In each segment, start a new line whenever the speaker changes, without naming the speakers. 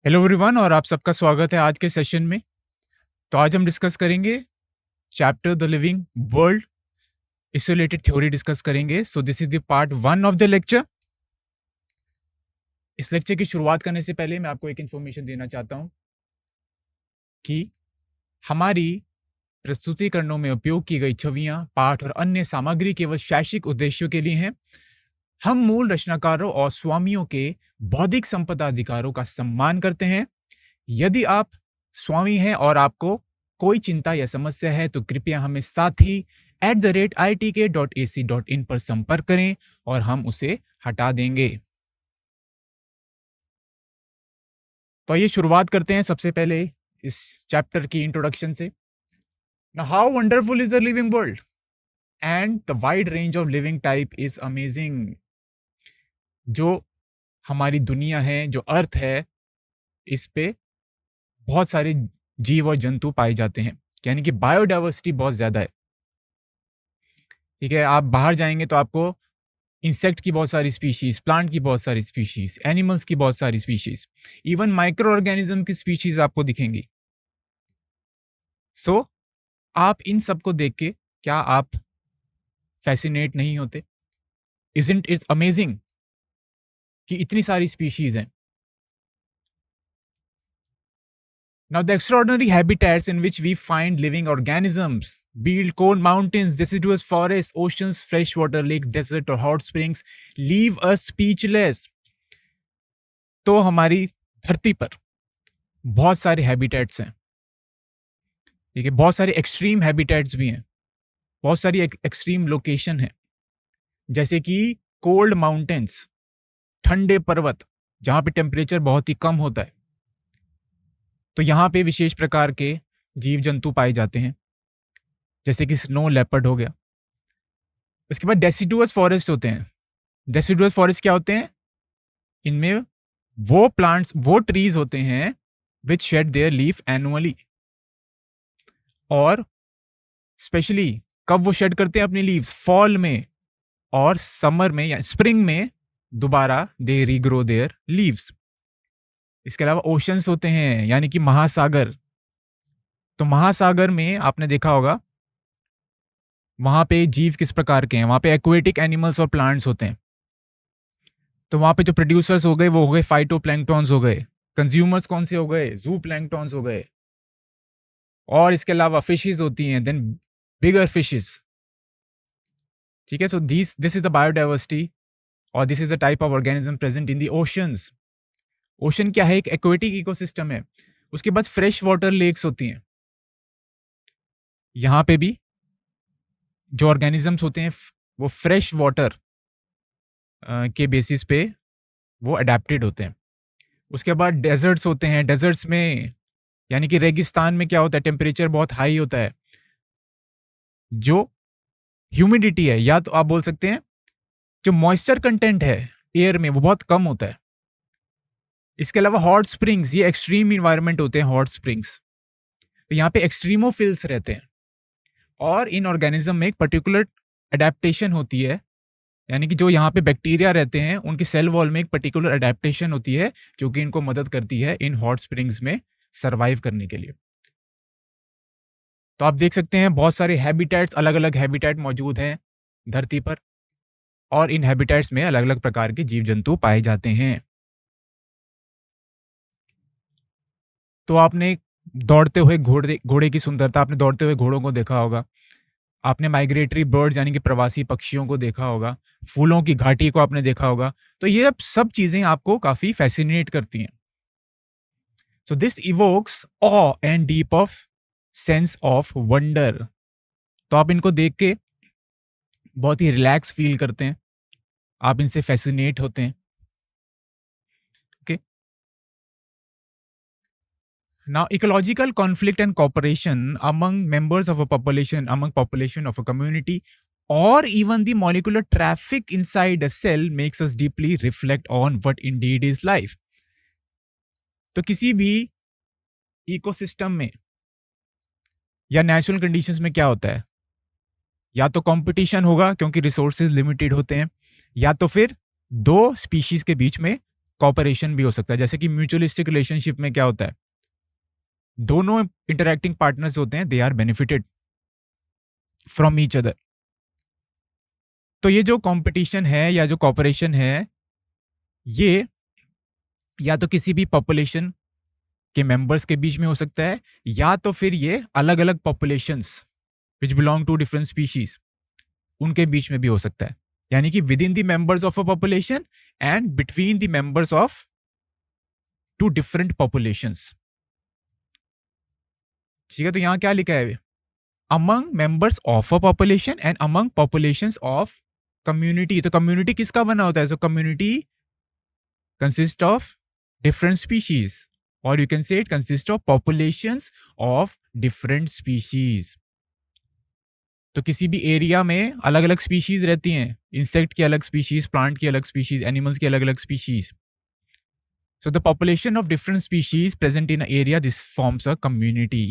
Hello everyone और आप सबका स्वागत है आज के सेशन में। तो आज हम डिस्कस करेंगे चैप्टर द लिविंग वर्ल्ड, इससे रिलेटेड थ्योरी डिस्कस करेंगे। सो this is the part 1 of the lecture. इस लेक्चर की शुरुआत करने से पहले मैं आपको एक इन्फॉर्मेशन देना चाहता हूं कि हमारी प्रस्तुतिकरणों में उपयोग की गई छवियां, पाठ और अन्य सामग्री केवल शैक्षिक उद्देश्यों के लिए हैं। हम मूल रचनाकारों और स्वामियों के बौद्धिक संपदा अधिकारों का सम्मान करते हैं। यदि आप स्वामी हैं और आपको कोई चिंता या समस्या है तो कृपया हमें sathi@itk.ac.in पर संपर्क करें और हम उसे हटा देंगे। तो ये शुरुआत करते हैं सबसे पहले इस चैप्टर की इंट्रोडक्शन से। Now, how wonderful is the living world and the wide range of living type is amazing। जो हमारी दुनिया है, जो अर्थ है, इस पे बहुत सारे जीव और जंतु पाए जाते हैं, यानी कि बायोडाइवर्सिटी बहुत ज्यादा है। ठीक है, आप बाहर जाएंगे तो आपको इंसेक्ट की बहुत सारी स्पीशीज, प्लांट की बहुत सारी स्पीशीज, एनिमल्स की बहुत सारी स्पीशीज, इवन माइक्रो ऑर्गेनिज्म की स्पीशीज आपको दिखेंगी। सो आप इन सबको देख के क्या आप फैसिनेट नहीं होते? इजंट इट अमेजिंग कि इतनी सारी स्पीशीज हैं। Now, the extraordinary habitats in which we find living organisms, be it cold mountains, deciduous forests, oceans, freshwater lakes, desert or hot springs, leave us speechless। तो हमारी धरती पर बहुत सारे हैबिटेट्स हैं, ठीक है, बहुत सारे एक्सट्रीम हैबिटेट्स भी हैं, बहुत सारी एक्सट्रीम लोकेशन है, जैसे कि कोल्ड माउंटेन्स, ठंडे पर्वत जहां पे टेम्परेचर बहुत ही कम होता है, तो यहाँ पे विशेष प्रकार के जीव जंतु पाए जाते हैं, जैसे कि स्नो लेपर्ड हो गया। उसके बाद डेसिडुअस फॉरेस्ट होते हैं। डेसिडुअस फॉरेस्ट क्या होते हैं? इनमें वो प्लांट्स, वो ट्रीज होते हैं विच शेड देयर लीफ एनुअली, और स्पेशली कब वो शेड करते हैं अपनी लीव्स? फॉल में और समर में या स्प्रिंग में दोबारा दे रीग्रो देयर लीव्स। इसके अलावा ओशंस होते हैं, यानी कि महासागर। तो महासागर में आपने देखा होगा वहां पे जीव किस प्रकार के हैं, वहां पे एक्वेटिक एनिमल्स और प्लांट्स होते हैं। तो वहां पे जो प्रोड्यूसर्स हो गए वो हो गए फाइटोप्लैंक्टॉन्स हो गए, कंज्यूमर्स कौन से हो गए? जू प्लैंक्टॉन्स हो गए, और इसके अलावा फिशेस होती हैं, देन बिगर फिशेस। ठीक है, so this is the biodiversity और this is the type of organism present in the oceans. Ocean क्या है? एक एक्वेटिक इकोसिस्टम है। उसके बाद फ्रेश वाटर लेक्स होती हैं। यहां पे भी जो ऑर्गेनिजम्स होते हैं वो फ्रेश वाटर के बेसिस पे वो अडेप्टेड होते हैं। उसके बाद डेजर्ट्स होते हैं। डेजर्ट्स में यानी कि रेगिस्तान में क्या होता है? टेम्परेचर बहुत हाई होता है, जो ह्यूमिडिटी है, या तो आप बोल सकते हैं जो मॉइस्चर कंटेंट है एयर में वो बहुत कम होता है। इसके अलावा हॉट स्प्रिंग्स, ये एक्सट्रीम इन्वायरमेंट होते हैं हॉट स्प्रिंग्स। तो यहाँ पे एक्सट्रीमोफिल्स रहते हैं, और इन ऑर्गेनिज्म में एक पर्टिकुलर अडेप्टेशन होती है, यानी कि जो यहाँ पे बैक्टीरिया रहते हैं उनकी सेल वॉल में एक पर्टिकुलर अडेप्टेशन होती है जो कि इनको मदद करती है इन हॉट स्प्रिंग्स में सरवाइव करने के लिए। तो आप देख सकते हैं बहुत सारे हैबिटेट्स, अलग अलग हैबिटेट मौजूद हैं धरती पर, और इन हैबिटेट्स में अलग अलग प्रकार के जीव जंतु पाए जाते हैं। तो आपने दौड़ते हुए घोड़े की सुंदरता, आपने दौड़ते हुए घोड़ों को देखा होगा, आपने माइग्रेटरी बर्ड्स यानी कि प्रवासी पक्षियों को देखा होगा, फूलों की घाटी को आपने देखा होगा। तो ये सब चीजें आपको काफी फैसिनेट करती हैं। So this evokes of and deep of sense of wonder. तो आप इनको देख के बहुत ही रिलैक्स फील करते हैं, आप इनसे फैसिनेट होते हैं। Now, ecological conflict and cooperation among members of a population, among population of a community, or even the molecular traffic inside a cell makes us deeply reflect on what indeed is life. तो किसी भी ecosystem में या natural conditions में क्या होता है? या तो कंपटीशन होगा क्योंकि रिसोर्सेज लिमिटेड होते हैं, या तो फिर दो स्पीशीज के बीच में कॉपरेशन भी हो सकता है। जैसे कि म्यूचुअलिस्टिक रिलेशनशिप में क्या होता है, दोनों इंटरैक्टिंग पार्टनर्स होते हैं, they are benefited from each other. तो ये जो कंपटीशन है या जो कॉपरेशन है, ये या तो किसी भी पॉपुलेशन के मेंबर्स के बीच में हो सकता है, या तो फिर ये अलग अलग populations which belong to different species उनके बीच में भी हो सकता है। यानी कि within the members of a population and between the members of two different populations. ठीक है, तो यहां क्या लिखा है, among members of a population and among populations of community. तो कम्युनिटी किसका बना होता है, so community consist of different species, or you can say it consists of populations of different species. तो किसी भी एरिया में अलग अलग स्पीशीज रहती हैं, इंसेक्ट की अलग स्पीशीज, प्लांट की अलग स्पीशीज, एनिमल्स की अलग अलग species. So the population of different species present in an area, this forms a community.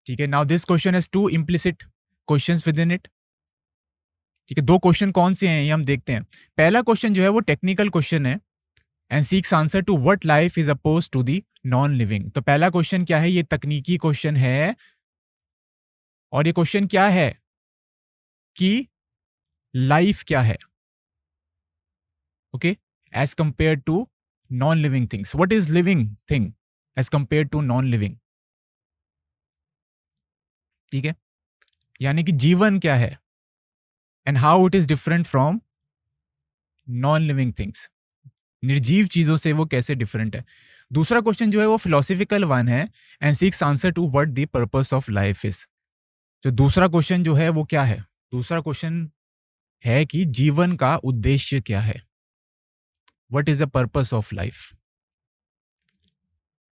ठीक है, now this question has two implicit questions within it. ठीक है, दो क्वेश्चन कौन से हैं ये हम देखते हैं। पहला क्वेश्चन जो है वो टेक्निकल क्वेश्चन है, and seeks answer to what life is oppose to the non living. तो पहला क्वेश्चन क्या है, ये तकनीकी क्वेश्चन है, और ये क्वेश्चन क्या है कि लाइफ क्या है, okay, as compare to non living things. What is living thing as compare to non living. ठीक है, यानी कि जीवन क्या है and how it is different from non living things, निर्जीव चीजों से वो कैसे डिफरेंट है। दूसरा क्वेश्चन जो है वो फिलोसफिकल वन है, and seeks answer to what the purpose of life is. तो दूसरा क्वेश्चन जो है वो क्या है, दूसरा क्वेश्चन है कि जीवन का उद्देश्य क्या है, what is the purpose of life.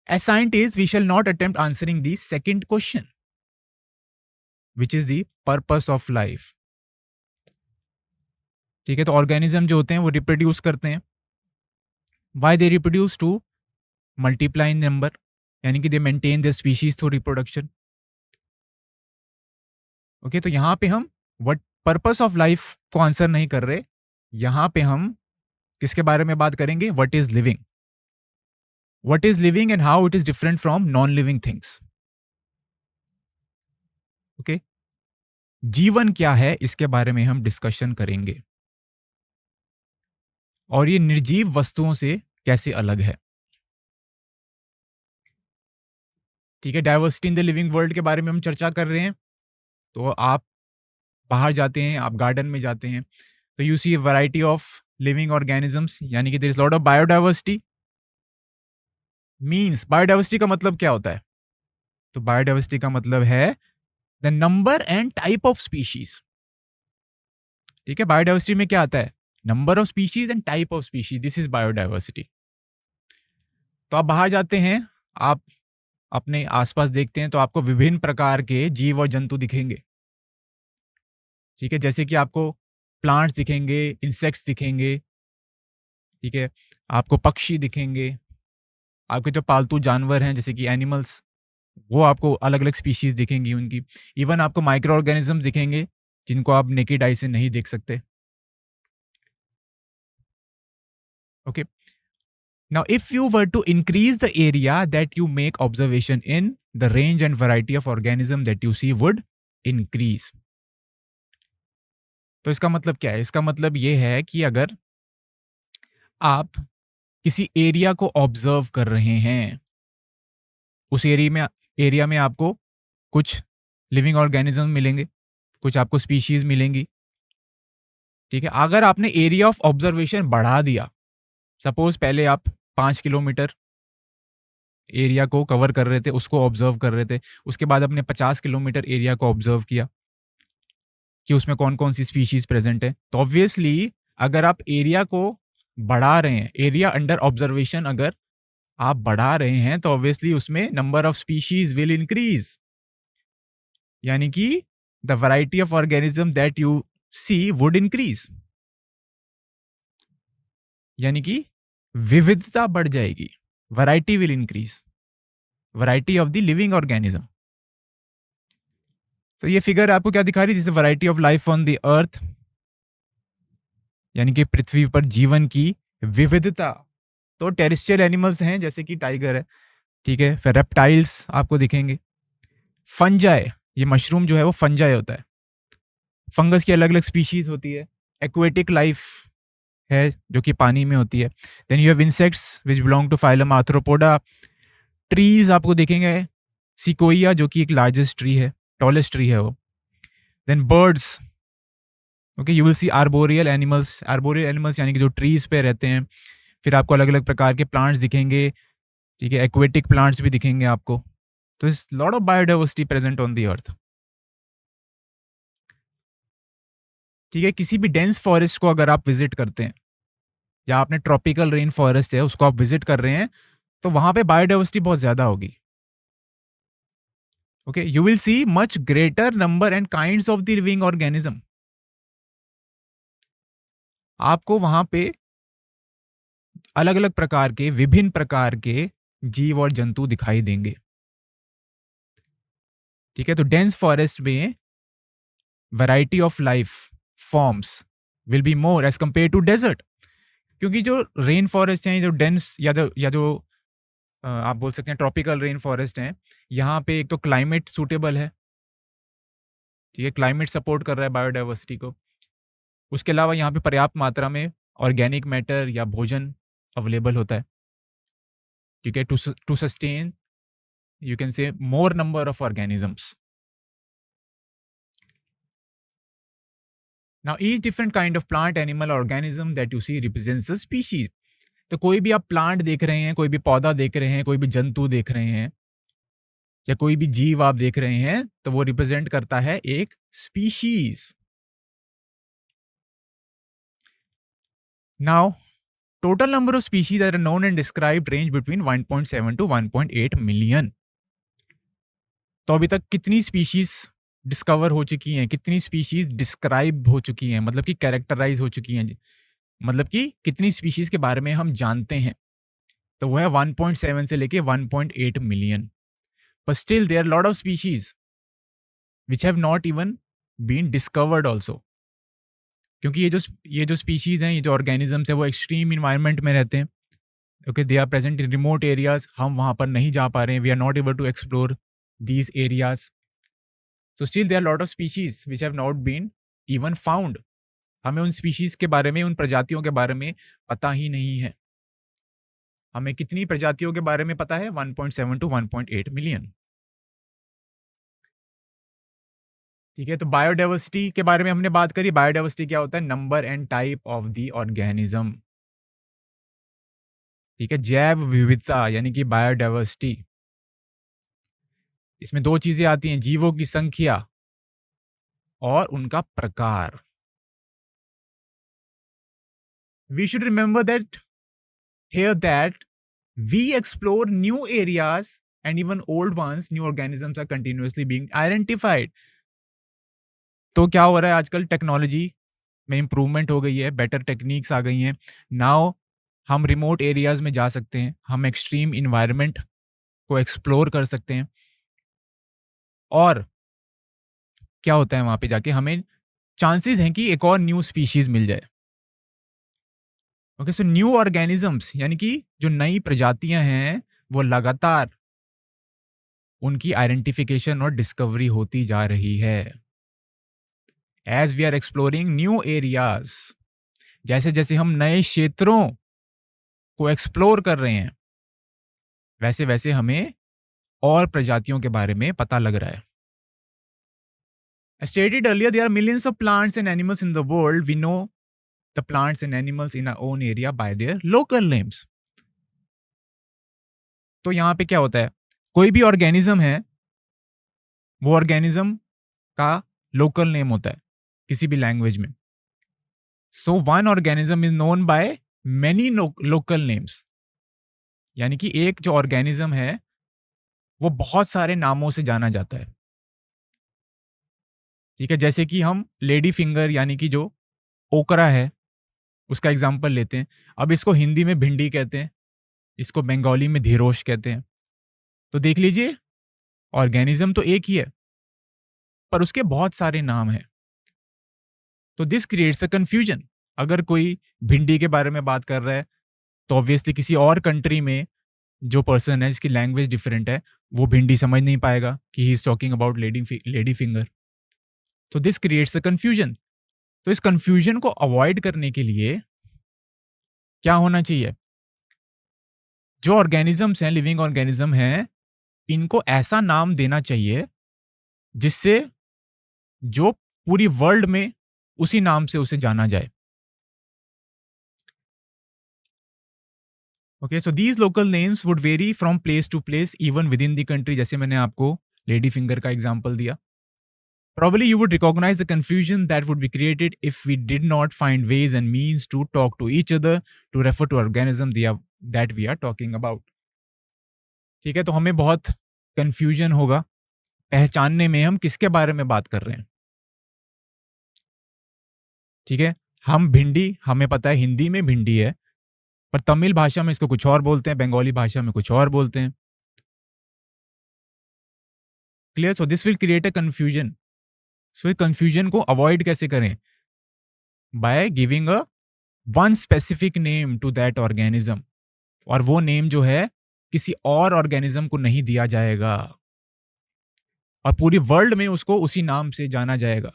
As scientist we shall not attempt answering the second question which is the purpose of life. ठीक है, तो ऑर्गेनिज्म जो होते हैं वो रिप्रोड्यूस करते हैं, why they reproduce, to multiply in number, यानी कि दे maintain the species through reproduction. Okay, तो यहां पे हम व्हाट पर्पस ऑफ लाइफ को आंसर नहीं कर रहे, यहां पे हम किसके बारे में बात करेंगे, what is living, what is living and how it is different from non living things. Okay, जीवन क्या है इसके बारे में हम डिस्कशन करेंगे, और ये निर्जीव वस्तुओं से कैसे अलग है। ठीक है, diversity in the living world के बारे में हम चर्चा कर रहे हैं। तो आप बाहर जाते हैं, आप गार्डन में जाते हैं, तो you see variety of living organisms, यानी कि there is lot of biodiversity. Means biodiversity का मतलब क्या होता है, तो बायोडाइवर्सिटी का मतलब है the number and type of species. ठीक है, बायोडाइवर्सिटी में क्या आता है, number of species and type of species, this is biodiversity. तो आप बाहर जाते हैं, आप अपने आसपास देखते हैं, तो आपको विभिन्न प्रकार के जीव और जंतु दिखेंगे। ठीक है, जैसे कि आपको प्लांट्स दिखेंगे, इंसेक्ट्स दिखेंगे, ठीक है, आपको पक्षी दिखेंगे, आपके जो पालतू जानवर हैं जैसे कि एनिमल्स, वो आपको अलग अलग स्पीशीज दिखेंगी उनकी। इवन आपको माइक्रो ऑर्गेनिज्म दिखेंगे जिनको आप नेकेड आई से नहीं देख सकते। Okay, now if you were to increase the area that you make observation in, the range and variety of organism that you see would increase. तो इसका मतलब क्या है, इसका मतलब ये है कि अगर आप किसी एरिया को ऑब्जर्व कर रहे हैं, उस एरिया में आपको कुछ लिविंग ऑर्गेनिज्म मिलेंगे, कुछ आपको स्पीशीज मिलेंगी। ठीक है, अगर आपने एरिया ऑफ ऑब्जर्वेशन बढ़ा दिया, सपोज पहले आप 5 किलोमीटर एरिया को कवर कर रहे थे, उसको ऑब्जर्व कर रहे थे, उसके बाद आपने 50 किलोमीटर एरिया को ऑब्जर्व किया कि उसमें कौन कौन सी स्पीशीज प्रेजेंट है, तो ऑब्वियसली अगर आप एरिया को बढ़ा रहे हैं, एरिया अंडर ऑब्जर्वेशन अगर आप बढ़ा रहे हैं, तो ऑब्वियसली उसमें number of species will increase, यानी कि the variety of organism that you see would increase, यानी कि विविधता बढ़ जाएगी, variety will increase, variety of the living organism. तो ये फिगर आपको क्या दिखा रही है, जैसे variety of life on the earth, यानी कि पृथ्वी पर जीवन की विविधता। तो टेरेस्ट्रियल एनिमल्स हैं जैसे कि टाइगर है, ठीक है। फिर रेप्टाइल्स आपको दिखेंगे। फंजाई, ये मशरूम जो है वो फंजाई होता है। फंगस की अलग अलग स्पीशीज होती है। एक्वेटिक लाइफ है जो कि पानी में होती है। Then you have insects which belong to phylum arthropoda. Trees आपको दिखेंगे, सिकोइया जो कि एक लार्जेस्ट ट्री है, टॉलेस्ट ट्री है वो। Then birds, okay, you will see arboreal animals. Arboreal animals यानी कि जो ट्रीज पे रहते हैं। फिर आपको अलग अलग प्रकार के प्लांट्स दिखेंगे, ठीक है। एक्वेटिक प्लांट्स भी दिखेंगे आपको। तो इस lot of biodiversity present on the earth, ठीक है। किसी भी डेंस फॉरेस्ट को अगर आप विजिट करते हैं, या आपने ट्रॉपिकल रेन फॉरेस्ट है उसको आप विजिट कर रहे हैं, तो वहां पे बायोडाइवर्सिटी बहुत ज्यादा होगी। Okay, you will see much greater number and kinds of the living organism. आपको वहां पे अलग अलग प्रकार के, विभिन्न प्रकार के जीव और जंतु दिखाई देंगे, ठीक है। तो डेंस फॉरेस्ट में variety of life forms will be more as compare to desert. क्योंकि जो रेन फॉरेस्ट हैं, जो डेंस या जो आप बोल सकते हैं ट्रॉपिकल रेन फॉरेस्ट हैं, यहाँ पे एक तो क्लाइमेट सूटेबल है, ठीक है। क्लाइमेट सपोर्ट कर रहा है बायोडाइवर्सिटी को। उसके अलावा यहाँ पे पर्याप्त मात्रा में ऑर्गेनिक मैटर या भोजन अवेलेबल होता है, ठीक है, to sustain, you can say, more number of organisms. Now each different kind of plant, animal, organism that you see represents a species. तो कोई भी आप प्लांट देख रहे हैं, कोई भी पौधा देख रहे हैं, कोई भी जंतु देख रहे हैं, या कोई भी जीव आप देख रहे हैं, तो वो रिप्रेजेंट करता है एक species. Now total number of species are known and described range between 1.7 to 1.8 million. तो अभी तक कितनी स्पीशीज डिस्कवर हो चुकी हैं, कितनी स्पीशीज डिस्क्राइब हो चुकी हैं, मतलब कि कैरेक्टराइज हो चुकी हैं, मतलब कि कितनी स्पीशीज के बारे में हम जानते हैं, तो वो है 1.7 से लेके 1.8 million. But still there lot of species which have not even been discovered also. क्योंकि ये जो स्पीशीज हैं, ये जो ऑर्गेनिजम्स है, वो एक्सट्रीम इन्वायरमेंट में रहते हैं। Okay, they are present in remote areas, हम वहां पर नहीं जा पा रहे हैं, we are not able to explore these areas. So still there are a lot of species which have not been even found. हमें उन स्पीशीज के बारे में, उन प्रजातियों के बारे में पता ही नहीं है। हमें कितनी प्रजातियों के बारे में पता है? 1.7 to 1.8 मिलियन, ठीक है। तो बायोडाइवर्सिटी के बारे में हमने बात करी। बायोडाइवर्सिटी क्या होता है? Number and type of the organism, ठीक है। जैव विविधता यानी कि बायोडाइवर्सिटी, इसमें दो चीजें आती हैं, जीवों की संख्या और उनका प्रकार। We should remember that here that we explore new areas and even old ones, new organisms are continuously being identified. तो क्या हो रहा है आजकल? टेक्नोलॉजी में इम्प्रूवमेंट हो गई है, बेटर टेक्निक्स आ गई हैं। नाउ हम रिमोट एरियाज में जा सकते हैं, हम एक्सट्रीम इन्वायरमेंट को एक्सप्लोर कर सकते हैं, और क्या होता है वहां पे जाके हमें चांसेस हैं कि एक और न्यू स्पीशीज मिल जाए। ओके, सो न्यू ऑर्गेनिजम्स यानी कि जो नई प्रजातियां हैं, वो लगातार उनकी आइडेंटिफिकेशन और डिस्कवरी होती जा रही है। As we are exploring new areas, जैसे जैसे हम नए क्षेत्रों को एक्सप्लोर कर रहे हैं, वैसे वैसे हमें और प्रजातियों के बारे में पता लग रहा है। As stated earlier, there are millions of plants and animals in the world. We know the plants and animals in our own area by their local names. तो यहाँ पे क्या होता है? कोई भी ऑर्गेनिज्म है, वो ऑर्गेनिज्म का लोकल नेम होता है किसी भी लैंग्वेज में। So one organism is known by many local names, यानी कि एक जो ऑर्गेनिज्म है वो बहुत सारे नामों से जाना जाता है, ठीक है। जैसे कि हम लेडी फिंगर यानी कि जो ओकरा है, उसका एग्जाम्पल लेते हैं। अब इसको हिंदी में भिंडी कहते हैं, इसको बंगाली में धीरोश कहते हैं। तो देख लीजिए, ऑर्गेनिज्म तो एक ही है, पर उसके बहुत सारे नाम हैं। तो दिस क्रिएट्स अ कंफ्यूजन। अगर कोई भिंडी के बारे में बात कर रहा है तो ऑब्वियसली किसी और कंट्री में जो पर्सन है जिसकी लैंग्वेज डिफरेंट है वो भिंडी समझ नहीं पाएगा कि he is talking about lady finger. तो दिस क्रिएट्स अ कंफ्यूजन। तो इस कंफ्यूजन को अवॉइड करने के लिए क्या होना चाहिए? जो ऑर्गेनिजम्स हैं, लिविंग ऑर्गेनिज्म हैं, इनको ऐसा नाम देना चाहिए जिससे जो पूरी वर्ल्ड में उसी नाम से उसे जाना जाए। Okay, so these local names would vary from place to place even within the country. जैसे मैंने आपको लेडी फिंगर का एग्जांपल दिया। Probably you would recognize the confusion that would be created if we did not find ways and means to talk to each other to refer to organism that we are talking about. ठीक है, तो हमें बहुत confusion होगा पहचानने में हम किसके बारे में बात कर रहे हैं। ठीक है, हम भिंडी, हमें पता है हिंदी में भिंडी है, पर तमिल भाषा में इसको कुछ और बोलते हैं, बंगाली भाषा में कुछ और बोलते हैं। Clear? So this will create a confusion. सो कंफ्यूजन को अवॉइड कैसे करें? By giving a one specific name to that organism, और वो नेम जो है किसी और ऑर्गेनिज्म को नहीं दिया जाएगा और पूरी वर्ल्ड में उसको उसी नाम से जाना जाएगा।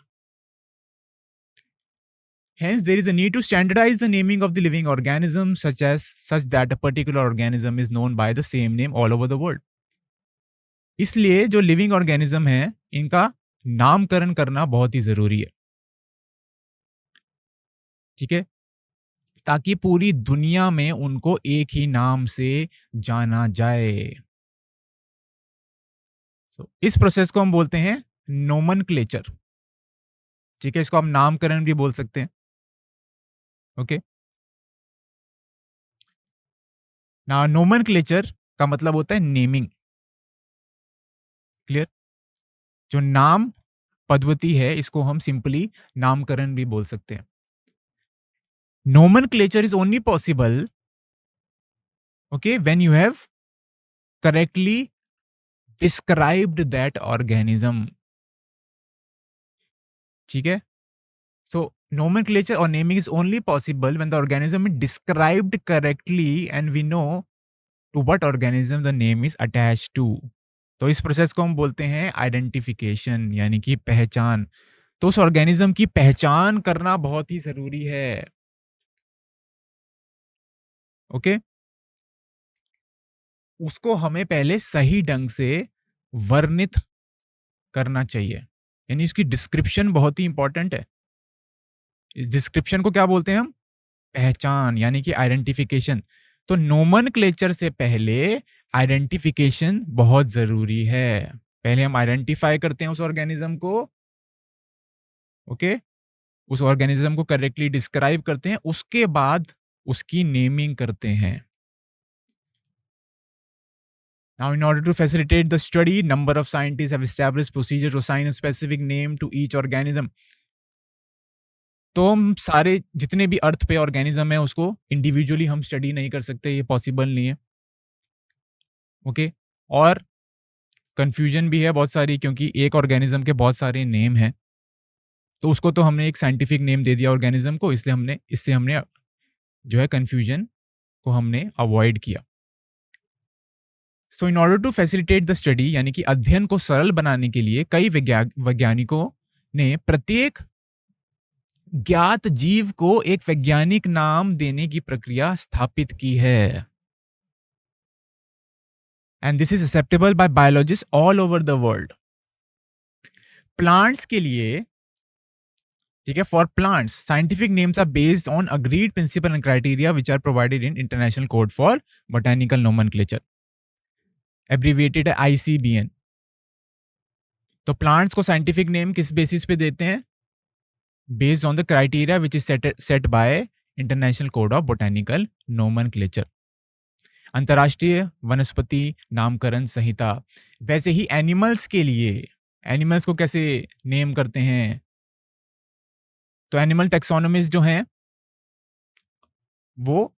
Hence, there is a need to standardize the naming of the living organisms such that a particular organism is known by the same name all over the world. इसलिए जो लिविंग ऑर्गेनिज्म है इनका नामकरण करना बहुत ही जरूरी है। ठीक है, ताकि पूरी दुनिया में उनको एक ही नाम से जाना जाए। इस प्रोसेस को हम बोलते हैं नोमेनक्लेचर। ठीक है, इसको हम नामकरण भी बोल सकते हैं। ओके, ना नोमेनक्लेचर का मतलब होता है नेमिंग। क्लियर? जो नाम पद्धति है इसको हम सिंपली नामकरण भी बोल सकते हैं। Nomenclature is only possible okay when you have correctly described that organism. ठीक है, so nomenclature or naming is only possible when the organism is described correctly and we know to what organism the name is attached to. तो इस process को हम बोलते हैं identification, यानी कि पहचान। तो उस ऑर्गेनिज्म की पहचान करना बहुत ही जरूरी है। ओके, उसको हमें पहले सही ढंग से वर्णित करना चाहिए, यानी इसकी डिस्क्रिप्शन बहुत ही इंपॉर्टेंट है। इस डिस्क्रिप्शन को क्या बोलते हैं हम? पहचान, यानी कि आइडेंटिफिकेशन। तो नोमेनक्लेचर से पहले आइडेंटिफिकेशन बहुत जरूरी है। पहले हम आइडेंटिफाई करते हैं उस ऑर्गेनिज्म को, ओके, उस ऑर्गेनिज्म को करेक्टली डिस्क्राइब करते हैं, उसके बाद उसकी नेमिंग करते हैं। Now, in order to facilitate the study, number of scientists have established procedure to assign a specific name to each organism. तो हम सारे जितने भी अर्थ पे ऑर्गेनिज्म है उसको इंडिविजुअली हम स्टडी नहीं कर सकते, ये पॉसिबल नहीं है। ओके, और कंफ्यूजन भी है बहुत सारी, क्योंकि एक ऑर्गेनिज्म के बहुत सारे नेम हैं। तो उसको तो हमने एक साइंटिफिक नेम दे दिया ऑर्गेनिज्म को, इसलिए इससे हमने जो है कंफ्यूजन को हमने अवॉइड किया। So in order to facilitate the study, यानी कि अध्ययन को सरल बनाने के लिए कई वैज्ञानिकों ने प्रत्येक ज्ञात जीव को एक वैज्ञानिक नाम देने की प्रक्रिया स्थापित की है। And this is acceptable by biologist all over the world. Plants के लिए, ठीक है, for plants scientific names are based on agreed principle and criteria which are provided in international code for botanical nomenclature, abbreviated है ICBN। तो plants को scientific name किस basis पे देते हैं? Based on the criteria which is set by international code of botanical nomenclature, अंतर्राष्ट्रीय वनस्पति नामकरण संहिता। वैसे ही एनिमल्स के लिए, एनिमल्स को कैसे नेम करते हैं? तो एनिमल टेक्सोनोमिस्ट जो हैं वो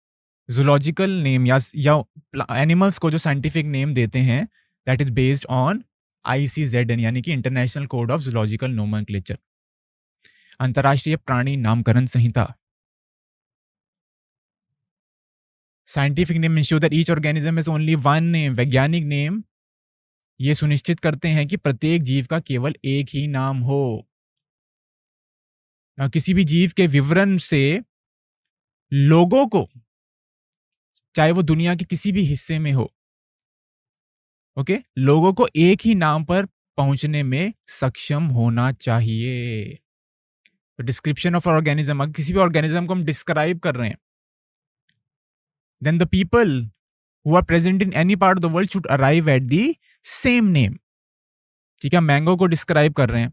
जूलॉजिकल नेम या एनिमल्स को जो साइंटिफिक नेम देते हैं that is based on ICZN, यानी कि international code of zoological nomenclature, अंतर्राष्ट्रीय प्राणी नामकरण संहिता। Scientific name insure that each organism is only one name. वैज्ञानिक नेम ये सुनिश्चित करते हैं कि प्रत्येक जीव का केवल एक ही नाम हो. किसी भी जीव के विवरण से लोगों को, चाहे वो दुनिया के किसी भी हिस्से में हो, ओके, लोगों को एक ही नाम पर पहुंचने में सक्षम होना चाहिए. तो डिस्क्रिप्शन ऑफ ऑर्गेनिज्म, अगर किसी भी ऑर्गेनिज्म को हम डिस्क्राइब कर रहे हैं, then the people who are present in any part of the world should arrive at the same name. ठीक है, मैंगो को डिस्क्राइब कर रहे हैं,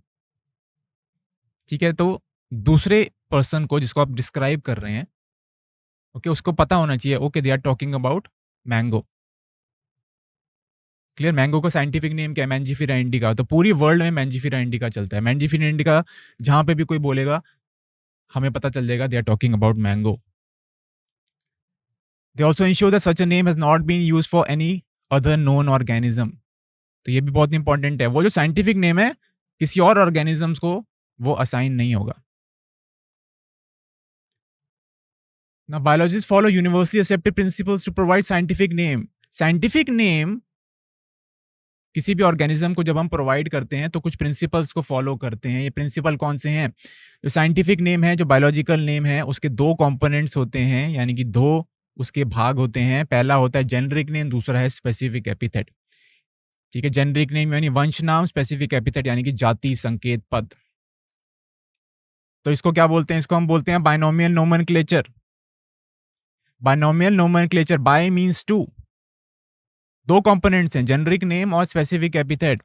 ठीक है, तो दूसरे पर्सन को जिसको आप डिस्क्राइब कर रहे हैं, ओके, उसको पता होना चाहिए, okay, they are talking about mango. Clear. Mango का साइंटिफिक नेम क्या है? Mangifera indica. तो पूरी वर्ल्ड में मैंजीफेरा इंडिका चलता है. मैंजीफेरा इंडिका जहां पे भी कोई बोलेगा हमें पता चल जाएगा they are talking about mango. They also ensure that such a name has not been used for any other known organism. तो ये भी बहुत इंपॉर्टेंट है. वो जो साइंटिफिक नेम है किसी और ऑर्गेनिजम्स को वो असाइन नहीं होगा. Now biologists follow universally accepted principles to provide scientific name. Scientific name किसी भी ऑर्गेनिज्म को जब हम प्रोवाइड करते हैं तो कुछ प्रिंसिपल्स को फॉलो करते हैं. ये प्रिंसिपल कौन से हैं? जो साइंटिफिक नेम है, जो बायोलॉजिकल नेम है, उसके दो कंपोनेंट्स होते हैं, यानी कि दो उसके भाग होते हैं. पहला होता है जेनरिक नेम, दूसरा है स्पेसिफिक एपिथेट. ठीक है, जेनरिक नेम यानी वंश नाम, स्पेसिफिक एपिथेट यानी कि जाति संकेत पद. तो इसको क्या बोलते हैं? इसको हम बोलते हैं binomial nomenclature. Binomial nomenclature, bi means two. दो कंपोनेंट्स हैं, जेनरिक नेम और specific epithet.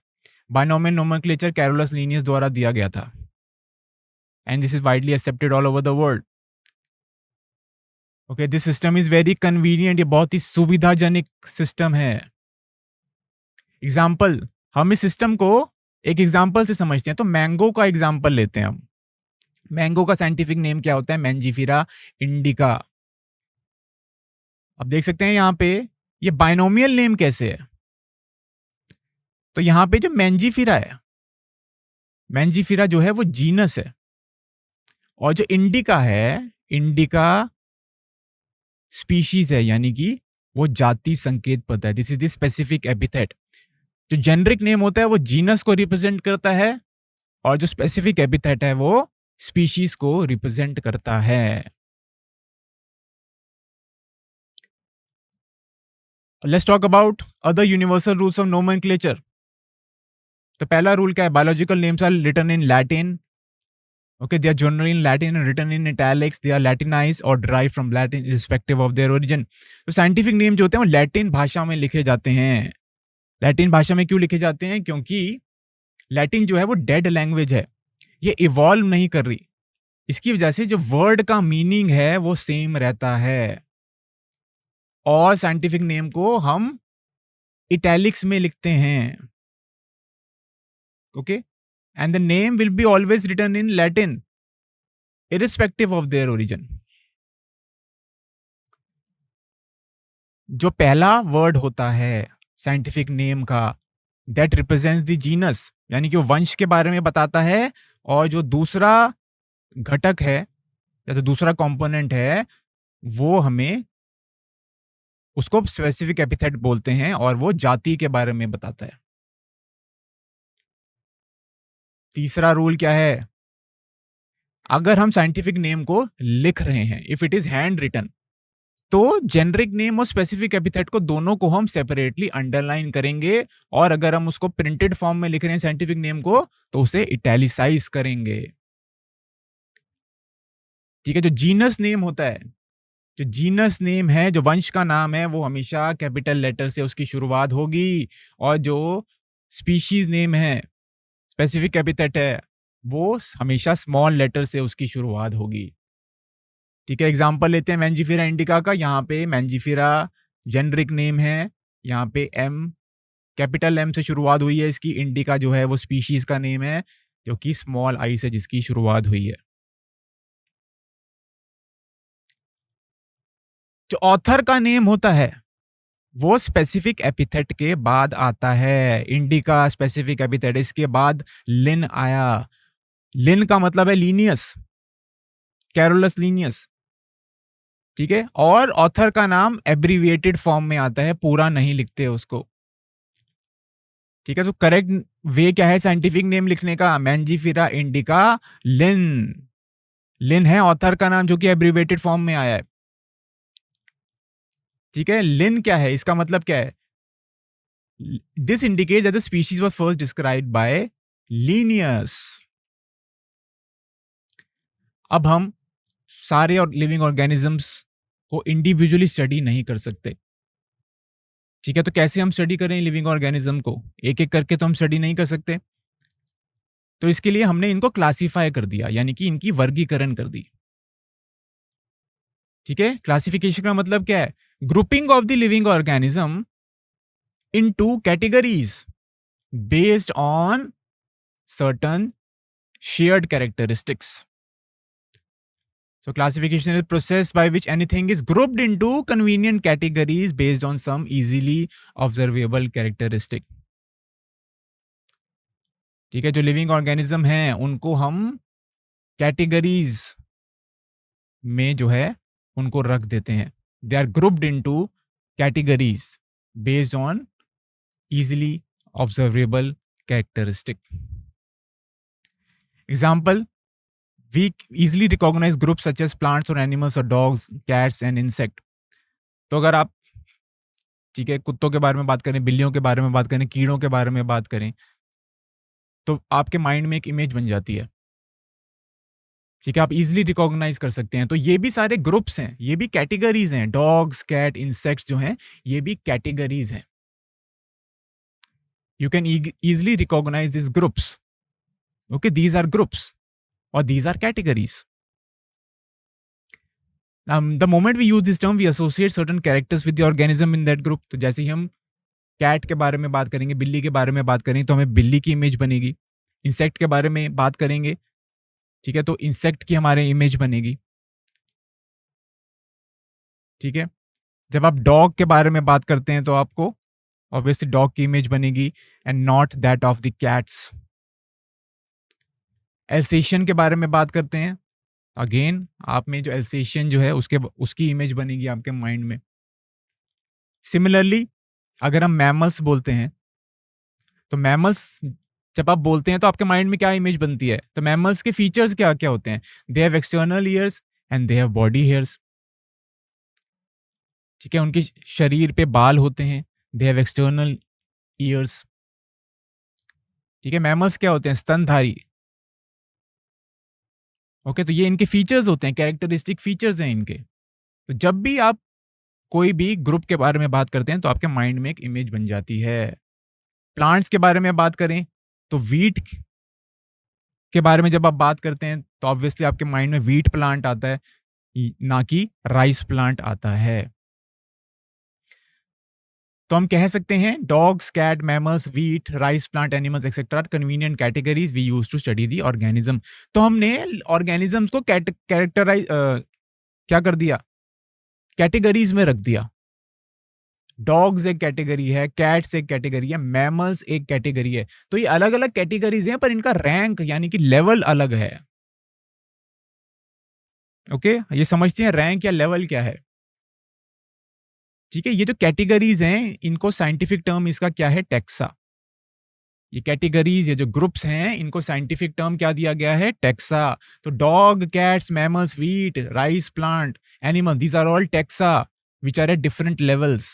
Binomial nomenclature Carolus Linnaeus द्वारा दिया गया था, and this is widely accepted all over the world. Okay, this system is very convenient. ये बहुत ही सुविधाजनक सिस्टम है. एग्जाम्पल, हम इस सिस्टम को एक एग्जाम्पल से समझते हैं. तो मैंगो का एग्जाम्पल लेते हैं हम. मैंगो का साइंटिफिक नेम क्या होता है? Mangifera indica. अब देख सकते हैं यहाँ पे ये बाइनोमियल नेम कैसे है. तो यहाँ पे जो मैंजीफेरा है, मैंजीफेरा जो है वो जीनस है, और जो इंडिका है, इंडिका स्पीशीज है, यानी कि वो जाति संकेत पद है. This is the specific epithet. जो जेनरिक नेम होता है वो जीनस को रिप्रेजेंट करता है, और जो स्पेसिफिक एपिथेट है वो स्पीशीज को रिप्रेजेंट करता है. Let's talk about other universal rules of nomenclature. तो पहला रूल क्या है? Biological names are written in Latin. Okay, they are generally in Latin and written in italics. They are Latinized or derived from Latin irrespective of their origin. तो scientific name जो होते हैं वो Latin भाषा में लिखे जाते हैं. लैटिन भाषा में क्यों लिखे जाते हैं? क्योंकि लैटिन जो है वो डेड लैंग्वेज है, ये इवॉल्व नहीं कर रही. इसकी वजह से जो वर्ड का मीनिंग है वो सेम रहता है. और साइंटिफिक नेम को हम इटैलिक्स में लिखते हैं. Okay, and the name will be always written in Latin irrespective of their origin. जो पहला वर्ड होता है साइंटिफिक नेम का, that represents the genus, यानी कि वो वंश के बारे में बताता है, और जो दूसरा घटक है या तो दूसरा कंपोनेंट है वो हमें उसको स्पेसिफिक एपिथेट बोलते हैं, और वो जाति के बारे में बताता है. तीसरा रूल क्या है? अगर हम साइंटिफिक नेम को लिख रहे हैं, if it is hand written, तो जेनरिक नेम और स्पेसिफिक एपिथेट को दोनों को हम सेपरेटली अंडरलाइन करेंगे, और अगर हम उसको प्रिंटेड फॉर्म में लिख रहे हैं साइंटिफिक नेम को, तो उसे इटैलिसाइज करेंगे. ठीक है, जो जीनस नेम होता है, जो जीनस नेम है, जो वंश का नाम है, वो हमेशा कैपिटल लेटर से उसकी शुरुआत होगी, और जो स्पीशीज नेम है, स्पेसिफिक एपिथेट है, वो हमेशा स्मॉल लेटर से उसकी शुरुआत होगी. ठीक है, एग्जांपल लेते हैं मैंजीफेरा इंडिका का. यहाँ पे मैंजीफेरा जेनरिक नेम है, यहाँ पे एम, कैपिटल एम से शुरुआत हुई है इसकी. इंडिका जो है वो स्पीशीज का नेम है, जो कि स्मॉल आई से जिसकी शुरुआत हुई है. जो ऑथर का नेम होता है वो स्पेसिफिक एपिथेट के बाद आता है. इंडिका स्पेसिफिक एपिथेट, इसके बाद लिन आया. लिन का मतलब है लीनियस, कैरोलस लीनियस. ठीक है, और ऑथर का नाम एब्रीविएटेड फॉर्म में आता है, पूरा नहीं लिखते उसको। ठीक है, तो करेक्ट वे क्या है साइंटिफिक नेम लिखने का? मैंजीफेरा इंडिका लिन। लिन है ऑथर का नाम जो कि एब्रीविएटेड फॉर्म में आया है। ठीक है, लिन क्या है, इसका मतलब क्या है? This indicate that the species was first described bye Linnaeus. अब हम सारे और लिविंग ऑर्गेनिजम्स को इंडिविजुअली स्टडी नहीं कर सकते। ठीक है, तो कैसे हम स्टडी करें लिविंग ऑर्गेनिज्म को? एक एक करके तो हम स्टडी नहीं कर सकते, तो इसके लिए हमने इनको क्लासिफाई कर दिया, यानी कि इनकी वर्गीकरण कर दी। ठीक है, क्लासिफिकेशन का मतलब क्या है? Grouping of the living organism into categories based on certain shared characteristics. So classification is a process by which anything is grouped into convenient categories based on some easily observable characteristic. ठीक है, जो living organism हैं उनको हम categories में जो है उनको रख देते हैं। They are grouped into categories based on easily observable characteristic. Example, we easily recognize groups such as plants or animals or dogs, cats and insect. तो अगर आप, ठीक है, कुत्तों के बारे में बात करें, बिल्लियों के बारे में बात करें, कीड़ों के बारे में बात करें, तो आपके माइंड में एक इमेज बन जाती है। ठीक है, आप इजीली रिकॉग्नाइज कर सकते हैं। तो ये भी सारे ग्रुप्स हैं, ये भी कैटेगरीज हैं। डॉग्स, कैट, इंसेक्ट्स जो हैं ये भी कैटेगरीज हैं। You can easily recognise this groups. Okay, these are groups और these are categories. The moment we use this term, we associate certain characters with the organism in that group. तो जैसे ही हम cat के बारे में बात करेंगे, बिल्ली के बारे में बात करेंगे, तो हमें बिल्ली की इमेज बनेगी। इंसेक्ट के बारे में बात करेंगे, ठीक है, तो इंसेक्ट की हमारे इमेज बनेगी। ठीक है, जब आप डॉग के बारे में बात करते हैं तो आपको ऑब्वियसली डॉग की इमेज बनेगी and not that of the cats. Alsatian के बारे में बात करते हैं, अगेन आप में जो एल्सेशियन जो है उसकी इमेज बनेगी आपके माइंड में। सिमिलरली अगर हम मैमल्स बोलते हैं, तो मैमल्स जब आप बोलते हैं तो आपके माइंड में क्या इमेज बनती है? तो मैमल्स के फीचर्स क्या क्या होते हैं? They have external years and they have body hairs. ठीक है, उनके शरीर पे बाल होते हैं, दे हैव एक्सटर्नल ईयर्स। ठीक है, मैमल्स क्या होते हैं? स्तनधारी। ओके, तो ये इनके फीचर्स होते हैं, कैरेक्टरिस्टिक फीचर्स हैं इनके। तो जब भी आप कोई भी ग्रुप के बारे में बात करते हैं तो आपके माइंड में एक इमेज बन जाती है। प्लांट्स के बारे में बात करें तो वीट के बारे में जब आप बात करते हैं तो ऑब्वियसली आपके माइंड में वीट प्लांट आता है, ना कि राइस प्लांट आता है। तो हम कह सकते हैं dogs, cat, mammals, wheat, rice plant, animals etcetera convenient categories we use to study the organism. तो हमने ऑर्गेनिजम्स को कैरेक्टराइज क्या कर दिया? कैटेगरीज में रख दिया। डॉग्स एक कैटेगरी है, कैट्स एक कैटेगरी है, मैमल्स एक कैटेगरी है। तो ये अलग अलग कैटेगरीज हैं पर इनका रैंक यानी कि लेवल अलग है। ओके, ये समझते हैं रैंक या लेवल क्या है? ठीक है, ये जो कैटेगरीज हैं इनको साइंटिफिक टर्म इसका क्या है? टैक्सा। ये कैटेगरीज, ये जो ग्रुप्स हैं, इनको साइंटिफिक टर्म क्या दिया गया है? टैक्सा। तो dog, cats, mammals, wheat, rice plant, animal, these are all taxa which are at different levels.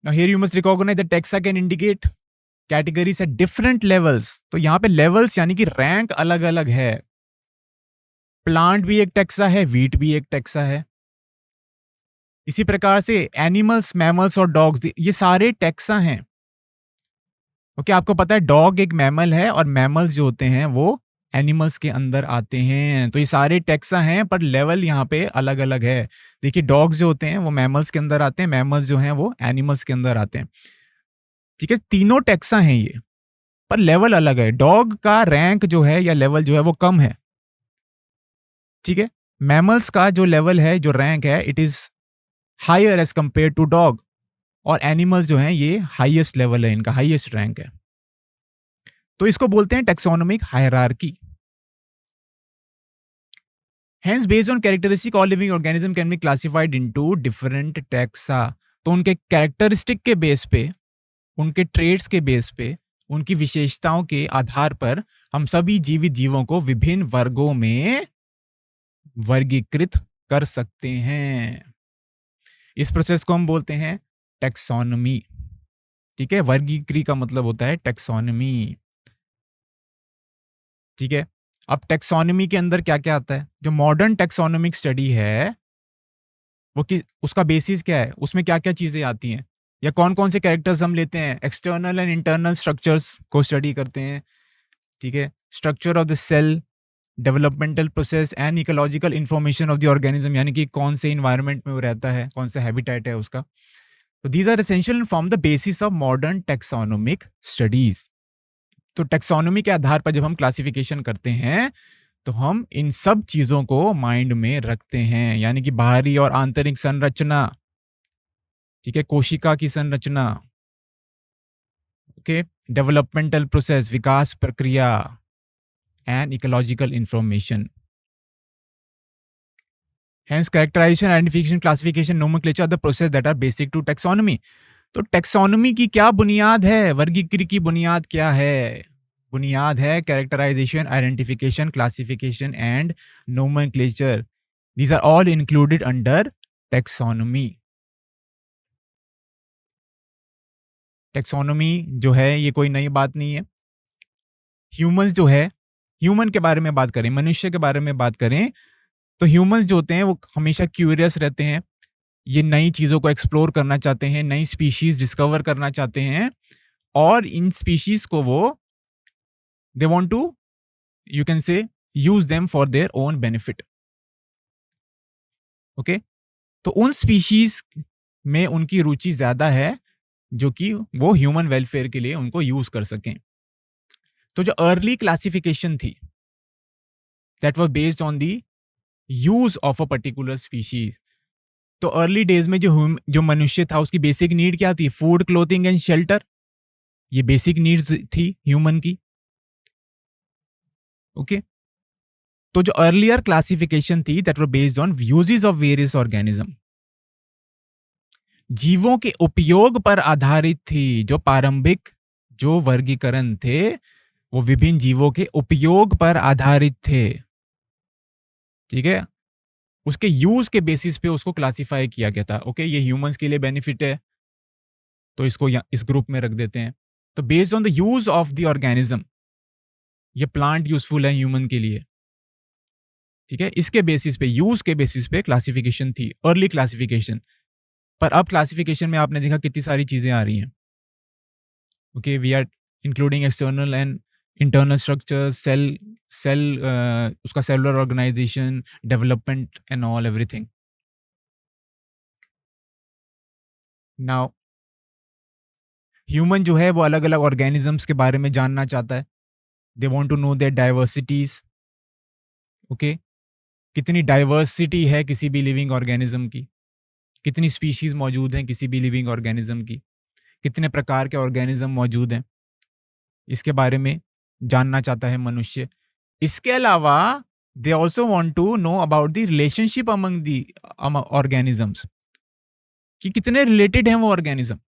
Now here you must recognize that taxa can indicate categories at different levels. तो यहाँ पे levels यानी कि rank अलग अलग है। Plant भी एक टैक्सा है, वीट भी एक टैक्सा है। इसी प्रकार से एनिमल्स, मैमल्स और डॉग्स ये सारे टैक्सा हैं। ओके, आपको पता है डॉग एक मैमल है और मैमल्स जो होते हैं वो एनिमल्स के अंदर आते हैं। तो ये सारे टैक्सा हैं पर लेवल यहाँ पे अलग अलग है। देखिए, डॉग्स जो होते हैं वो मैमल्स के अंदर आते हैं, मैमल्स जो हैं वो एनिमल्स के अंदर आते हैं। ठीक है, तीनों टैक्सा हैं ये, पर लेवल अलग है। डॉग का रैंक जो है या लेवल जो है वो कम है। ठीक है, मैमल्स का जो लेवल है, जो रैंक है, it is higher as compare to dog. और एनिमल्स जो हैं ये हाईएस्ट लेवल है, इनका हाईएस्ट रैंक है। तो इसको बोलते हैं taxonomic hierarchy. Hence, based on characteristic, all living organism can be classified into different taxa. तो उनके कैरेक्टरिस्टिक के बेस पे, उनके ट्रेड्स के बेस पे, उनकी विशेषताओं के आधार पर हम सभी जीवित जीवों को विभिन्न वर्गों में वर्गीकृत कर सकते हैं. इस प्रोसेस को हम बोलते हैं टैक्सोनॉमी. ठीक है, वर्गीकृत का मतलब होता है टैक्सोनॉमी. ठीक है, अब टैक्सोनॉमी के अंदर क्या क्या आता है? जो मॉडर्न टैक्सोनॉमिक स्टडी है वो उसका बेसिस क्या है, उसमें क्या क्या चीजें आती हैं, या कौन कौन से कैरेक्टर्स हम लेते हैं? एक्सटर्नल एंड इंटरनल स्ट्रक्चर्स को स्टडी करते हैं. ठीक है, structure of the cell, developmental process and ecological information of the organism, यानी कि कौन से इन्वायरमेंट में वो रहता है, कौन सा हैबिटेट है उसका. तो these are essential and form the basis of modern taxonomic studies. तो टैक्सोनॉमी के आधार पर जब हम क्लासिफिकेशन करते हैं तो हम इन सब चीजों को माइंड में रखते हैं, यानी कि बाहरी और आंतरिक संरचना. ठीक है, कोशिका की संरचना. ओके, डेवलपमेंटल प्रोसेस, विकास प्रक्रिया, and ecological information. Hence, characterization, identification, classification, nomenclature are the process that are basic to taxonomy. तो टैक्सोनॉमी की क्या बुनियाद है? वर्गीकृत की बुनियाद क्या है? बुनियाद है characterization, identification, classification and nomenclature. These are all included under taxonomy. Taxonomy जो है ये कोई नई बात नहीं है. ह्यूमंस जो है, ह्यूमन के बारे में बात करें, मनुष्य के बारे में बात करें, तो ह्यूमंस जो होते हैं वो हमेशा क्यूरियस रहते हैं. ये नई चीज़ों को एक्सप्लोर करना चाहते हैं, नई स्पीशीज डिस्कवर करना चाहते हैं, और इन स्पीशीज को वो they want to, you can say, use them for their own benefit. Okay, तो उन स्पीशीज में उनकी रुचि ज्यादा है जो कि वो ह्यूमन वेलफेयर के लिए उनको यूज कर सकें. तो जो अर्ली क्लासिफिकेशन थी that was based on the use of a particular species. तो अर्ली डेज में जो मनुष्य था उसकी बेसिक नीड क्या थी? Food, clothing and shelter. ये बेसिक नीड्स थी ह्यूमन की. ओके, तो जो अर्लियर क्लासिफिकेशन थी that were based on uses of various organism, जीवों के उपयोग पर आधारित थी. जो प्रारंभिक जो वर्गीकरण थे वो विभिन्न जीवों के उपयोग पर आधारित थे. ठीक है, उसके यूज के बेसिस पे उसको क्लासिफाई किया गया था. ओके, ये ह्यूमंस के लिए बेनिफिट है तो इसको इस ग्रुप में रख देते हैं. तो based on the use of the organism, ये प्लांट यूजफुल है ह्यूमन के लिए. ठीक है, इसके बेसिस पे, यूज के बेसिस पे क्लासिफिकेशन थी, अर्ली क्लासिफिकेशन. पर अब क्लासिफिकेशन में आपने देखा कितनी सारी चीजें आ रही हैं. Okay, we are including external and internal structure, cell उसका cellular organisation, development and all everything. Now human जो है वो अलग अलग ऑर्गेनिजम्स के बारे में जानना चाहता है. They want to know their diversities. Okay, कितनी डाइवर्सिटी है किसी भी लिविंग ऑर्गेनिज्म की, कितनी स्पीशीज मौजूद हैं किसी भी लिविंग ऑर्गेनिज्म की, कितने प्रकार के ऑर्गेनिज्म मौजूद हैं, इसके बारे में जानना चाहता है मनुष्य. इसके अलावा they also want to know about the relationship among the organisms, कि कितने रिलेटेड हैं वो ऑर्गेनिज्म.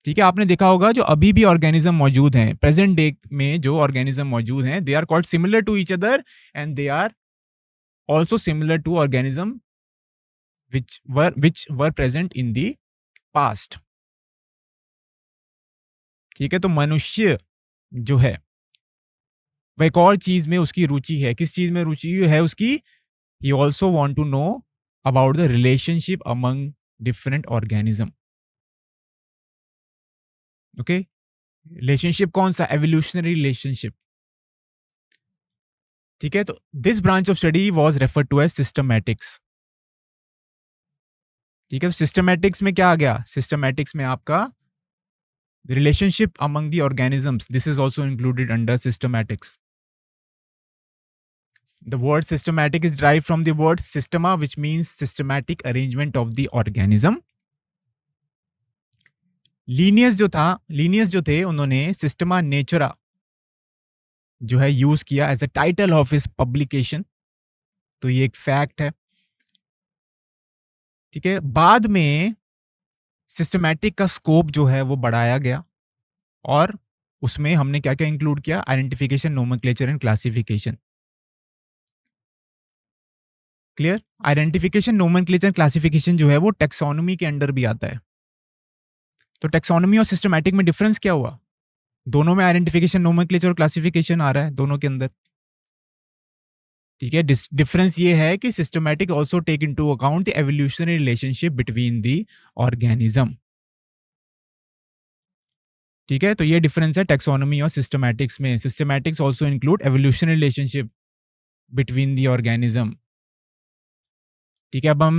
ठीक है, आपने देखा होगा जो अभी भी ऑर्गेनिज्म मौजूद हैं, प्रेजेंट डे में जो ऑर्गेनिज्म मौजूद हैं, they are quite similar to each other and they are also similar to organism which were present in the past. ठीक है, तो मनुष्य जो है वह एक और चीज में उसकी रुचि है. किस चीज में रुचि है उसकी? he also want to know about the relationship among different organism. Okay, relationship कौन सा? Evolutionary relationship. ठीक है, तो this branch of study was referred to as systematics. ठीक है, तो सिस्टमैटिक्स में क्या आ गया? सिस्टमैटिक्स में आपका relationship among the organisms, this is also included under systematics. The word systematic is derived from the word systema, which means systematic arrangement of the organism. Linnaeus जो थे उन्होंने सिस्टमा नेचुरा जो है यूज किया as a title of his publication. तो ये एक fact है, ठीक है। बाद में सिस्टमैटिक का स्कोप जो है वो बढ़ाया गया और उसमें हमने क्या क्या इंक्लूड किया, identification, nomenclature and classification. Clear? Identification, nomenclature, classification जो है वो टेक्सोनोमी के अंडर भी आता है। तो टेक्सोनोमी और सिस्टमैटिक में डिफरेंस क्या हुआ? दोनों में आइडेंटिफिकेशन, नोमेनक्लेचर और क्लासिफिकेशन आ रहा है दोनों के अंदर, ठीक है। डिफरेंस ये है कि systematic also take into account the evolutionary relationship between the organism, ठीक है। तो ये डिफरेंस है टेक्सोनोमी और सिस्टमैटिक्स में। Systematics also include evolutionary relationship between the organism, ठीक है। अब हम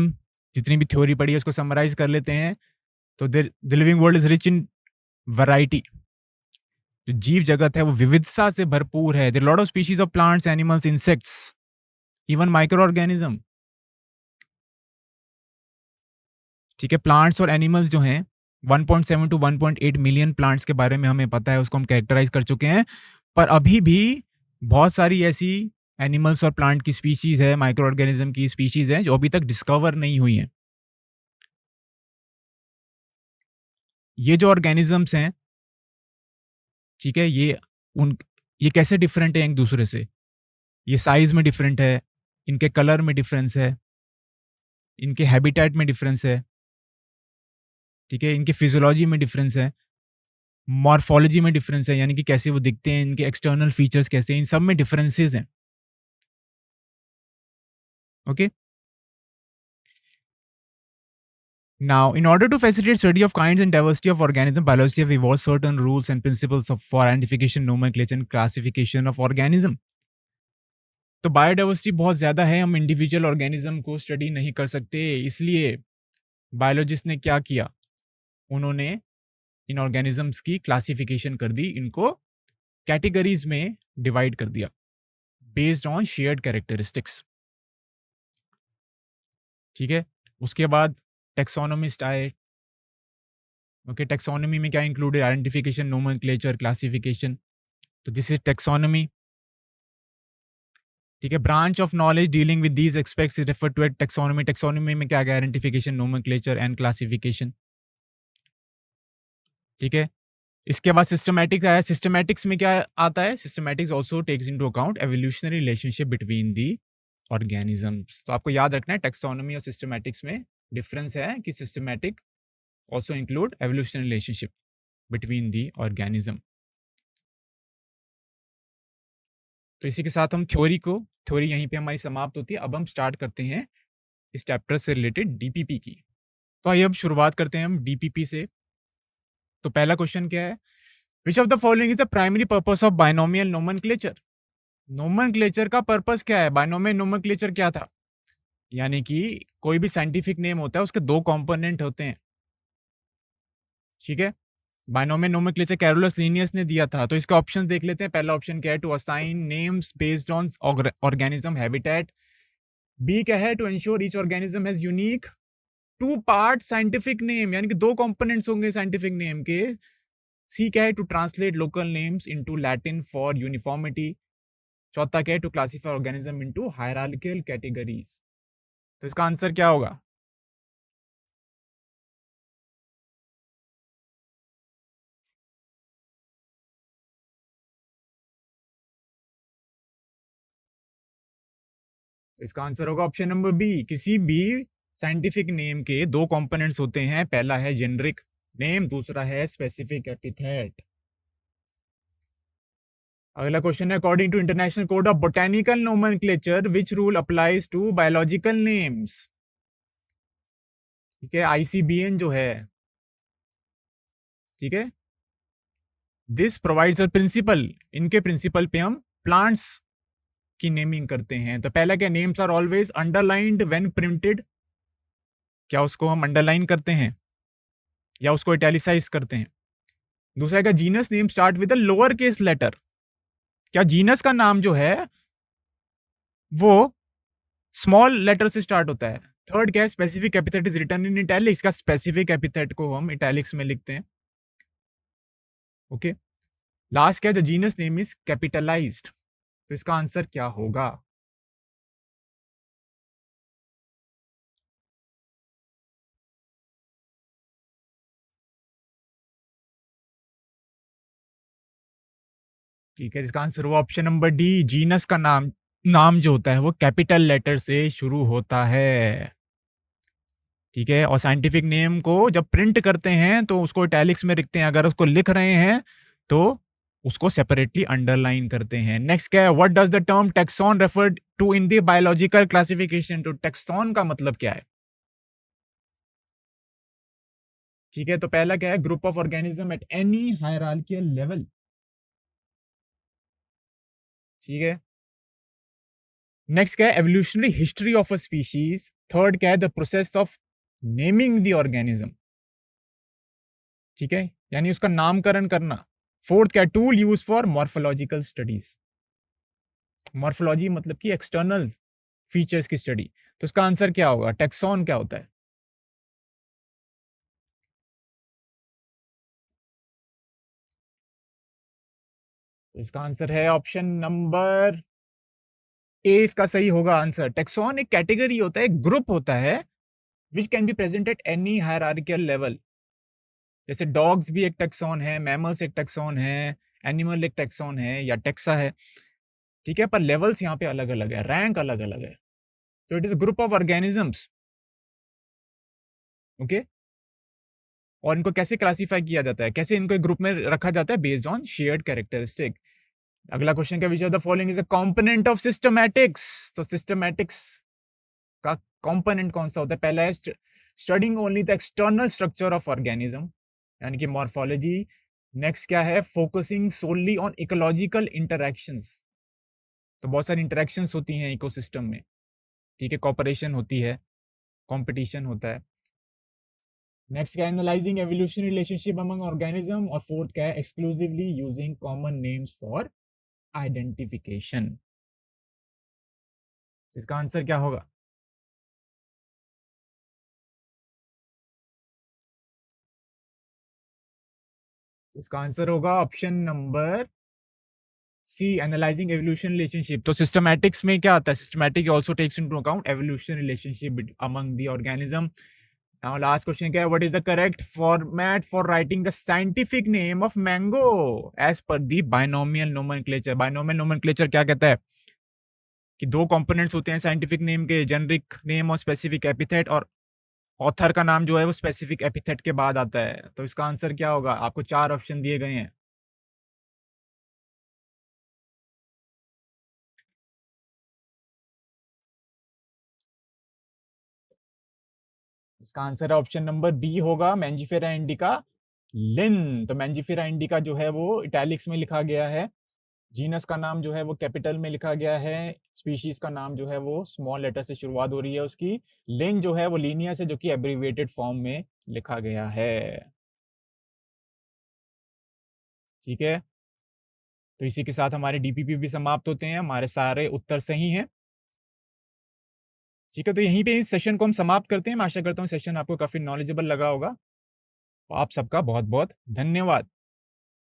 जितनी भी थ्योरी पढ़ी है उसको समराइज कर लेते हैं। तो the living world is rich in variety, जो जीव जगत है वो विविधता से भरपूर है। There lot of species of plants, animals, insects, even micro organism, ठीक है। प्लांट्स और एनिमल्स जो हैं 1.7 टू 1.8 मिलियन प्लांट्स के बारे में हमें पता है, उसको हम कैरेक्टराइज कर चुके हैं। पर अभी भी बहुत सारी ऐसी एनिमल्स और प्लांट की स्पीशीज है, माइक्रो ऑर्गेनिज्म की स्पीशीज है जो अभी तक डिस्कवर नहीं हुई हैं। ये जो ऑर्गेनिजम्स हैं, ठीक है, ये कैसे डिफरेंट है एक दूसरे से? ये साइज में डिफरेंट है, इनके कलर में डिफरेंस है, इनके हैबिटेट में डिफरेंस है, ठीक है, इनके फिजियोलॉजी में डिफरेंस है, मॉर्फोलॉजी में डिफरेंस है, यानी कि कैसे वो दिखते हैं, इनके एक्सटर्नल फीचर्स कैसे हैं, इन सब में डिफरेंसेस हैं। Okay, now in order to facilitate study of kinds and diversity of organisms, biology have evolved certain rules and principles for identification, nomenclature and classification of organism. तो बायोडाइवर्सिटी बहुत ज़्यादा है, हम इंडिविजुअल ऑर्गेनिज्म को study नहीं कर सकते, इसलिए बायोलॉजिस्ट ने क्या किया, उन्होंने इन ऑर्गेनिजम्स की क्लासिफिकेशन कर दी, इनको कैटेगरीज में डिवाइड कर दिया बेस्ड ऑन शेयर्ड कैरेक्टरिस्टिक्स, ठीक है। उसके बाद टेक्सोनोमिस्ट आए। ओके, टेक्सोनोमी में क्या इंक्लूडेड, आइडेंटिफिकेशन, नोमेनक्लेचर, क्लासिफिकेशन। तो दिस इज टेक्सोनोमी, ठीक है। Branch of knowledge dealing with these aspects is refer to at taxonomy. Taxonomy में क्या गया, आइडेंटिफिकेशन, नोमेनक्लेचर एंड क्लासिफिकेशन, ठीक है। इसके बाद सिस्टमैटिक्स आया। सिस्टमैटिक्स में क्या आता है, systematics also takes into account evolutionary relationship between the organisms. तो आपको याद रखना है टेक्सोनोमी और सिस्टमैटिक्स में डिफरेंस है कि systematic also include evolutionary relationship between दी ऑर्गेनिज्म। तो इसी के साथ हम थ्योरी यहीं पे हमारी समाप्त होती है। अब हम स्टार्ट करते हैं इस चैप्टर से रिलेटेड डीपीपी की। तो आइए अब शुरुआत करते हैं हम डीपीपी से। तो पहला क्वेश्चन क्या है, विच of the following is the primary purpose of binomial nomenclature. Nomenclature का पर्पस क्या है, बाइनोमियल नोमेनक्लेचर क्या था, यानी कि कोई भी साइंटिफिक नेम होता है उसके दो कंपोनेंट होते हैं, ठीक है। बाइनोमियल नोमेनक्लेचर कैरोलस लिनियस ने दिया था। तो इसका ऑप्शन देख लेते हैं। पहला ऑप्शन क्या है, to assign names based on organism habitat. B क्या है, to ensure each organism has unique two part scientific name, यानी कि दो कंपोनेंट्स होंगे साइंटिफिक नेम के। सी क्या है, to translate local names into Latin for uniformity. चौथा क्या है, to classify organism into hierarchical categories. तो इसका आंसर क्या होगा, तो इसका आंसर होगा ऑप्शन नंबर बी। किसी भी साइंटिफिक नेम के दो कंपोनेंट्स होते हैं, पहला है जेनरिक नेम, दूसरा है स्पेसिफिक एपिथेट। अगला क्वेश्चन है, according to international code of botanical nomenclature which rule applies to biological names. ठीक है, आईसीबीएन जो है, ठीक है, दिस प्रोवाइड्स अ प्रिंसिपल, इनके प्रिंसिपल पे हम प्लांट्स की नेमिंग करते हैं। तो पहला क्या, names are always underlined when printed, क्या उसको हम अंडरलाइन करते हैं या उसको इटैलिसाइज करते हैं। दूसरा क्या, genus name start with a lower case letter, क्या जीनस का नाम जो है वो स्मॉल लेटर से स्टार्ट होता है। थर्ड क्या है, specific epithet is written in italics, का स्पेसिफिक एपिथेट को हम इटैलिक्स में लिखते हैं। ओके, लास्ट क्या है, the genus name is capitalised. तो इसका आंसर क्या होगा, ठीक है, इसका आंसर हुआ ऑप्शन नंबर डी। जीनस का नाम नाम जो होता है वो कैपिटल लेटर से शुरू होता है। ठीक है, और साइंटिफिक नेम को जब प्रिंट करते हैं तो उसको इटैलिक्स में लिखते हैं, अगर उसको लिख रहे हैं तो उसको सेपरेटली अंडरलाइन करते हैं। नेक्स्ट क्या है, what does the term taxon refer to in the biological classification? तो टेक्सॉन का मतलब क्या है? ठीक है, तो पहला क्या है, group of organism at any hierarchical level. ठीक है, नेक्स्ट क्या है, evolutionary history of a species. Third क्या है, the process of naming the organism. ठीक है, यानी उसका नामकरण करना। फोर्थ क्या, tool use for morphological studies. Morphology मतलब कि एक्सटर्नल फीचर्स की स्टडी। तो इसका आंसर क्या होगा, टेक्सॉन क्या होता है? तो इसका आंसर है ऑप्शन नंबर ए, इसका सही होगा आंसर। टेक्सॉन एक कैटेगरी होता है, एक ग्रुप होता है which can be present at any hierarchical level. जैसे डॉग्स भी एक टेक्सॉन है, मैमल्स एक टेक्सॉन है, एनिमल एक टेक्सॉन है या टेक्सा है। ठीक है, पर लेवल्स यहाँ पे अलग अलग है, रैंक अलग अलग है। तो it is group of organisms. Okay, और इनको कैसे क्लासिफाई किया जाता है, कैसे इनको एक ग्रुप में रखा जाता है, बेस्ड ऑन शेयर्ड कैरेक्टरिस्टिक। अगला क्वेश्चन क्या, which of the following is a component of systematics? तो सिस्टमैटिक्स का कंपोनेंट कौन सा होता है? पहला है studying only the external structure of organism, यानी कि मॉर्फोलॉजी। नेक्स्ट क्या है, focusing solely on ecological interactions. तो बहुत सारी इंटरैक्शंस होती हैं इकोसिस्टम में। ठीक है, कॉपरेशन होती है, कंपटीशन होता है। नेक्स्ट क्या है, analysing evolutionary relationship among organism. और फोर्थ क्या है, exclusively using common names for identification. इसका आंसर क्या होगा? इसका आंसर होगा option number C, analysing evolution relationship. तो सिस्टमैटिक्स में क्या आता है, systematic also takes into account evolution relationship among the organism. Now last question क्या है, what is the correct format for writing the scientific name of mango as per the binomial nomenclature? Binomial nomenclature क्या कहता है कि दो components होते हैं scientific name के, जेनरिक नेम और स्पेसिफिक एपिथेट, और ऑथर का नाम जो है वो स्पेसिफिक एपिथेट के बाद आता है। तो इसका आंसर क्या होगा? आपको चार ऑप्शन दिए गए हैं। इसका आंसर है ऑप्शन नंबर बी होगा, मैंजिफेरा इंडिका लिन। तो मैंजिफेरा इंडिका जो है वो इटैलिक्स में लिखा गया है, जीनस का नाम जो है वो कैपिटल में लिखा गया है, स्पीशीज का नाम जो है वो स्मॉल लेटर से शुरुआत हो रही है उसकी, लिन जो है वो लीनियस है जो कि एब्रीविएटेड फॉर्म में लिखा गया है। ठीक है, तो इसी के साथ हमारे डीपीपी भी समाप्त होते हैं, हमारे सारे उत्तर सही हैं। ठीक है, तो यहीं पे इस सेशन को हम समाप्त करते हैं। मैं आशा करता हूँ सेशन आपको काफी नॉलेजेबल लगा होगा। आप सबका बहुत बहुत धन्यवाद।